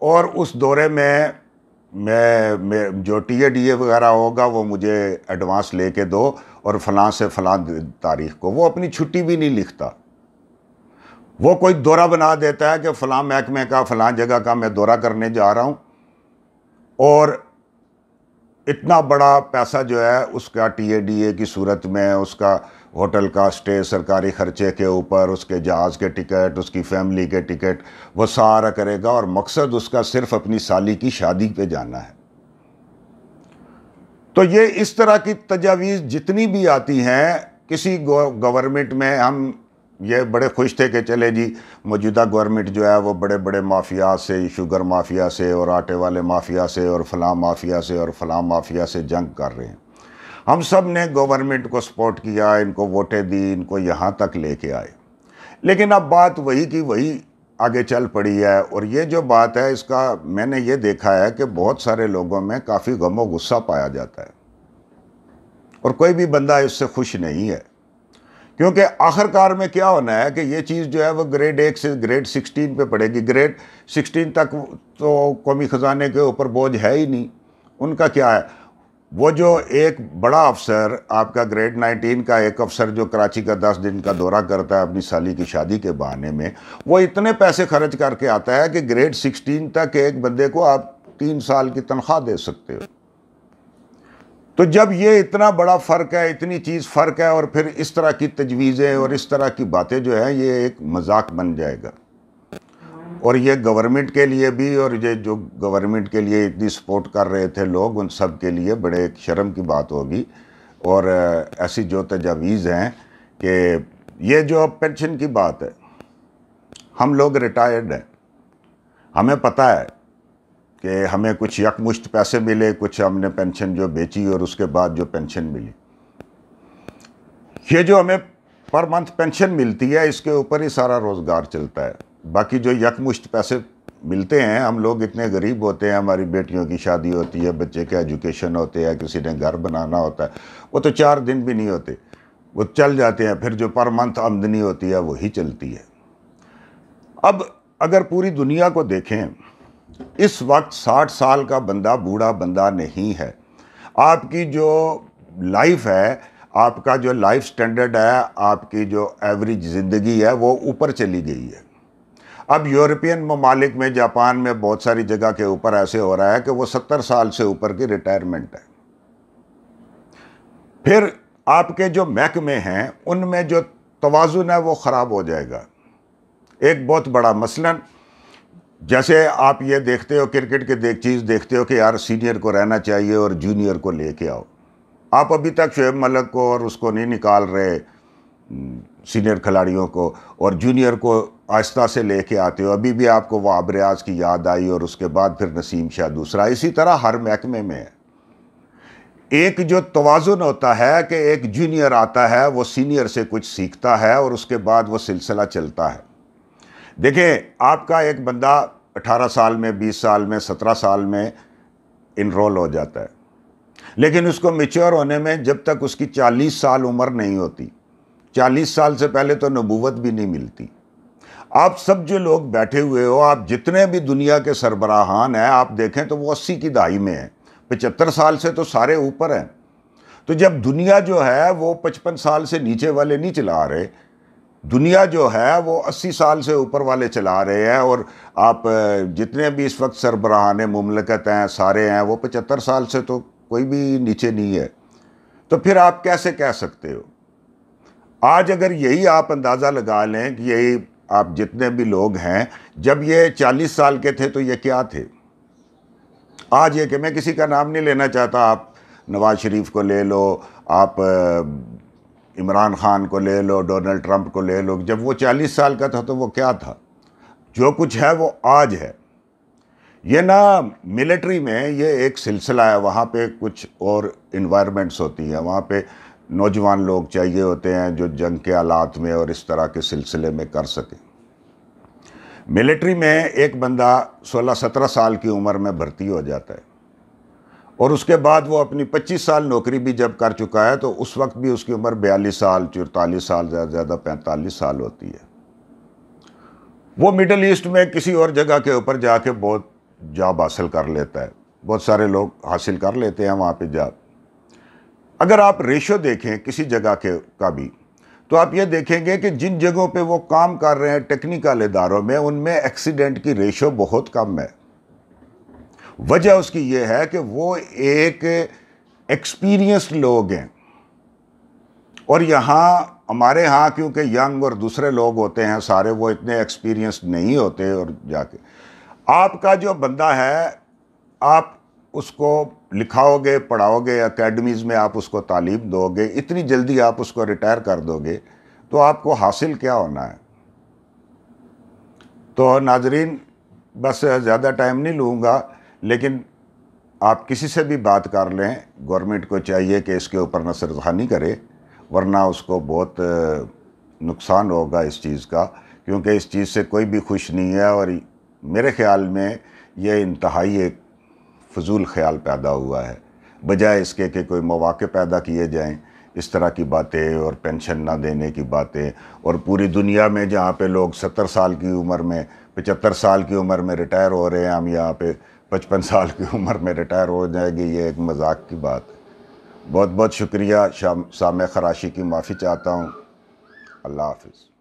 اور اس دورے میں جو ٹی اے ڈی اے وغیرہ ہوگا وہ مجھے ایڈوانس لے کے دو، اور فلاں سے فلاں تاریخ کو. وہ اپنی چھٹی بھی نہیں لکھتا، وہ کوئی دورہ بنا دیتا ہے کہ فلاں محکمے کا فلاں جگہ کا میں دورہ کرنے جا رہا ہوں، اور اتنا بڑا پیسہ جو ہے اس کا ٹی اے ڈی اے کی صورت میں، اس کا ہوٹل کا اسٹے سرکاری خرچے کے اوپر، اس کے جہاز کے ٹکٹ، اس کی فیملی کے ٹکٹ، وہ سارا کرے گا، اور مقصد اس کا صرف اپنی سالی کی شادی پہ جانا ہے. تو یہ اس طرح کی تجاویز جتنی بھی آتی ہیں کسی گورنمنٹ میں، ہم یہ بڑے خوش تھے کہ چلے جی موجودہ گورنمنٹ جو ہے وہ بڑے بڑے مافیا سے، شوگر مافیا سے اور آٹے والے مافیا سے اور فلاں مافیا سے اور فلاں مافیا سے جنگ کر رہے ہیں. ہم سب نے گورنمنٹ کو سپورٹ کیا، ان کو ووٹیں دی، ان کو یہاں تک لے کے آئے، لیکن اب بات وہی کی وہی آگے چل پڑی ہے. اور یہ جو بات ہے اس کا میں نے یہ دیکھا ہے کہ بہت سارے لوگوں میں کافی غم و غصہ پایا جاتا ہے، اور کوئی بھی بندہ اس سے خوش نہیں ہے، کیونکہ آخر کار میں کیا ہونا ہے کہ یہ چیز جو ہے وہ گریڈ 1 سے گریڈ 16 پہ پڑے گی. گریڈ 16 تک تو قومی خزانے کے اوپر بوجھ ہے ہی نہیں. ان کا کیا ہے، وہ جو ایک بڑا افسر آپ کا گریڈ 19 کا ایک افسر جو کراچی کا 10 دن کا دورہ کرتا ہے اپنی سالی کی شادی کے بہانے میں، وہ اتنے پیسے خرچ کر کے آتا ہے کہ گریڈ 16 تک ایک بندے کو آپ 3 سال کی تنخواہ دے سکتے ہو. تو جب یہ اتنا بڑا فرق ہے، اتنی چیز فرق ہے، اور پھر اس طرح کی تجویزیں اور اس طرح کی باتیں جو ہیں یہ ایک مذاق بن جائے گا. اور یہ گورنمنٹ کے لیے بھی، اور یہ جو گورنمنٹ کے لیے اتنی سپورٹ کر رہے تھے لوگ، ان سب کے لیے بڑے ایک شرم کی بات ہوگی. اور ایسی جو تجاویز ہیں کہ یہ جو پینشن کی بات ہے، ہم لوگ ریٹائرڈ ہیں، ہمیں پتہ ہے کہ ہمیں کچھ یکمشت پیسے ملے، کچھ ہم نے پینشن جو بیچی اور اس کے بعد جو پینشن ملی، یہ جو ہمیں پر منتھ پینشن ملتی ہے اس کے اوپر ہی سارا روزگار چلتا ہے. باقی جو یکمشت پیسے ملتے ہیں، ہم لوگ اتنے غریب ہوتے ہیں، ہماری بیٹیوں کی شادی ہوتی ہے، بچے کے ایجوکیشن ہوتے ہیں، کسی نے گھر بنانا ہوتا ہے، وہ تو 4 دن بھی نہیں ہوتے، وہ چل جاتے ہیں. پھر جو پر منتھ آمدنی ہوتی ہے وہی چلتی ہے. اب اگر پوری دنیا کو دیکھیں، اس وقت 60 سال کا بندہ بوڑھا بندہ نہیں ہے. آپ کی جو لائف ہے، آپ کا جو لائف سٹینڈرڈ ہے، آپ کی جو ایوریج زندگی ہے وہ اوپر چلی گئی ہے. اب یورپین ممالک میں، جاپان میں، بہت ساری جگہ کے اوپر ایسے ہو رہا ہے کہ وہ 70 سال سے اوپر کی ریٹائرمنٹ ہے. پھر آپ کے جو محکمے ہیں ان میں جو توازن ہے وہ خراب ہو جائے گا. ایک بہت بڑا مثلاً جیسے آپ یہ دیکھتے ہو، کرکٹ کے چیز دیکھتے ہو کہ یار سینئر کو رہنا چاہیے اور جونیئر کو لے کے آؤ. آپ ابھی تک شعیب ملک کو اور اس کو نہیں نکال رہے سینئر کھلاڑیوں کو، اور جونیئر کو آہستہ سے لے کے آتے ہو. ابھی بھی آپ کو وہاب ریاض کی یاد آئی، اور اس کے بعد پھر نسیم شاہ دوسرا. اسی طرح ہر محکمے میں ہے. ایک جو توازن ہوتا ہے کہ ایک جونیئر آتا ہے، وہ سینئر سے کچھ سیکھتا ہے، اور اس کے بعد وہ سلسلہ چلتا ہے. دیکھیں، آپ کا ایک بندہ 18 سال میں، 20 سال میں، 17 سال میں انرول ہو جاتا ہے، لیکن اس کو میچور ہونے میں جب تک اس کی 40 سال عمر نہیں ہوتی، 40 سال سے پہلے تو نبوت بھی نہیں ملتی. آپ سب جو لوگ بیٹھے ہوئے ہو، آپ جتنے بھی دنیا کے سربراہان ہیں آپ دیکھیں تو وہ 80 کی دہائی میں ہیں. 75 سال سے تو سارے اوپر ہیں. تو جب دنیا جو ہے وہ 55 سال سے نیچے والے نہیں چلا رہے، دنیا جو ہے وہ 80 سال سے اوپر والے چلا رہے ہیں، اور آپ جتنے بھی اس وقت سربراہان مملکت ہیں سارے ہیں وہ 75 سال سے تو کوئی بھی نیچے نہیں ہے. تو پھر آپ کیسے کہہ سکتے ہو؟ آج اگر یہی آپ اندازہ لگا لیں کہ یہی آپ جتنے بھی لوگ ہیں، جب یہ 40 سال کے تھے تو یہ کیا تھے؟ آج یہ کہ میں کسی کا نام نہیں لینا چاہتا، آپ نواز شریف کو لے لو، آپ عمران خان کو لے لو، ڈونلڈ ٹرمپ کو لے لو. جب وہ 40 سال کا تھا تو وہ کیا تھا؟ جو کچھ ہے وہ آج ہے. یہ نا ملٹری میں یہ ایک سلسلہ ہے، وہاں پہ کچھ اور انوائرمنٹس ہوتی ہیں، وہاں پہ نوجوان لوگ چاہیے ہوتے ہیں جو جنگ کے حالات میں اور اس طرح کے سلسلے میں کر سکیں. ملٹری میں ایک بندہ 16-17 سال کی عمر میں بھرتی ہو جاتا ہے، اور اس کے بعد وہ اپنی 25 سال نوکری بھی جب کر چکا ہے تو اس وقت بھی اس کی عمر 42 سال 44 سال زیادہ زیادہ 45 سال ہوتی ہے. وہ مڈل ایسٹ میں کسی اور جگہ کے اوپر جا کے بہت جاب حاصل کر لیتا ہے، بہت سارے لوگ حاصل کر لیتے ہیں وہاں پہ جاب۔ اگر آپ ریشو دیکھیں کسی جگہ کا بھی، تو آپ یہ دیکھیں گے کہ جن جگہوں پہ وہ کام کر رہے ہیں ٹیکنیکل اداروں میں، ان میں ایکسیڈنٹ کی ریشو بہت کم ہے۔ وجہ اس کی یہ ہے کہ وہ ایک ایکسپیرینسڈ لوگ ہیں، اور یہاں ہمارے ہاں کیونکہ ینگ اور دوسرے لوگ ہوتے ہیں سارے، وہ اتنے ایکسپیرینسڈ نہیں ہوتے، اور جا کے آپ کا جو بندہ ہے، آپ اس کو لکھاؤ گے، پڑھاؤ گے، اکیڈمیز میں آپ اس کو تعلیم دو گے، اتنی جلدی آپ اس کو ریٹائر کر دو گے تو آپ کو حاصل کیا ہونا ہے؟ تو ناظرین، بس زیادہ ٹائم نہیں لوں گا، لیکن آپ کسی سے بھی بات کر لیں، گورنمنٹ کو چاہیے کہ اس کے اوپر نظر ثانی کرے، ورنہ اس کو بہت نقصان ہوگا اس چیز کا، کیونکہ اس چیز سے کوئی بھی خوش نہیں ہے، اور میرے خیال میں یہ انتہائی ایک فضول خیال پیدا ہوا ہے، بجائے اس کے کہ کوئی مواقع پیدا کیے جائیں، اس طرح کی باتیں اور پینشن نہ دینے کی باتیں، اور پوری دنیا میں جہاں پہ لوگ 70 سال کی عمر میں، 75 سال کی عمر میں ریٹائر ہو رہے ہیں، ہم یہاں پہ 55 سال کی عمر میں ریٹائر ہو جائیں گے، یہ ایک مذاق کی بات ہے۔ بہت بہت شکریہ، سامع خراشی کی معافی چاہتا ہوں۔ اللہ حافظ۔